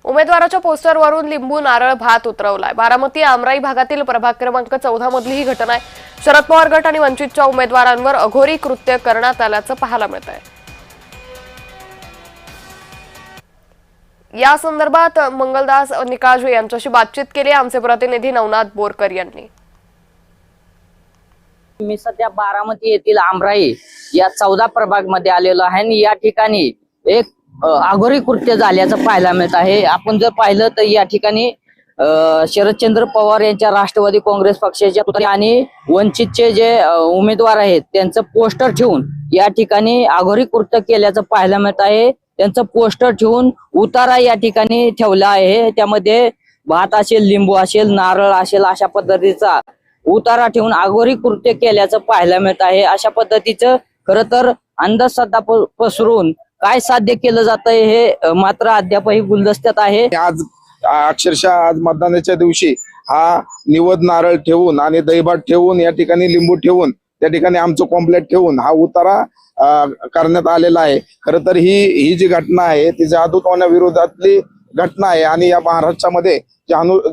उमेदवाराच्या पोस्टरवरून लिंबू नारळ भात उतरवलाय। बारामती आमराई भागातील प्रभाग क्रमांक 14 मधली ही घटना आहे। शरद पवार गट आणि वंचितच्या उमेदवारांवर अघोरी कृत्य करण्यात आल्याचं पाहायला मिळतंय। या संदर्भात मंगलदास निकाळजे यांच्याशी बातचीत केली आमचे प्रतिनिधी नवनाथ बोरकर यांनी। मी सध्या बारामती येथील आमराई या 14 प्रभाग मध्ये आलेलो आहे आणि या ठिकाणी एक अघोरी कृत्य झाल्याचं पाहायला मिळत आहे। आपण जर पाहिलं तर या ठिकाणी शरदचंद्र पवार यांच्या राष्ट्रवादी काँग्रेस पक्षाच्या आणि वंचितचे जे उमेदवार आहेत त्यांचं पोस्टर ठेवून या ठिकाणी अघोरी कृत्य केल्याचं पाहायला मिळत आहे। त्यांचं पोस्टर ठेवून उतारा या ठिकाणी ठेवला आहे। त्यामध्ये भात असेल, लिंबू असेल, नारळ असेल अशा पद्धतीचा उतारा ठेवून अघोरी कृत्य केल्याचं पाहायला मिळत आहे। अशा पद्धतीचं खरं तर अंधश्रद्धा पसरून काय साध्य केलं जातंय हे मात्र अद्यापही गुलदस्त्यात आहे। आज अक्षरशः आज मतदानाच्या दिवशी हा निवद नारळ ठेवून आणि दहीभात ठेवून या ठिकाणी लिंबू ठेवून त्या ठिकाणी आमचं कॉम्प्लेट ठेवून हा उतारा करण्यात आलेला आहे। खरं तर ही जी घटना आहे ती जादूटोणा विरोधातली घटना आहे आणि या महाराष्ट्रामध्ये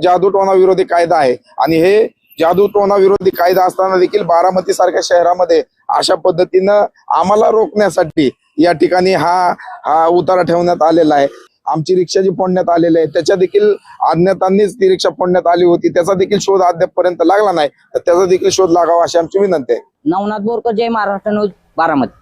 जादूटोणा विरोधी कायदा आहे आणि हे जादूटोणा विरोधी कायदा असताना देखील बारामती सारख्या शहरामध्ये अशा पद्धतीनं आम्हाला रोखण्यासाठी या ठिकाणी हा उतारा ठेवण्यात आलेला आहे। आमची रिक्षा जी फोडण्यात आलेली आहे त्याच्या देखील अज्ञातांनीच ती रिक्षा फोडण्यात आली होती, त्याचा देखील शोध अद्यापपर्यंत लागला नाही, तर त्याचा देखील शोध लागावा अशी आमची विनंती आहे। नवनाथ बोरकर, जय महाराष्ट्र न्यूज, बारामती।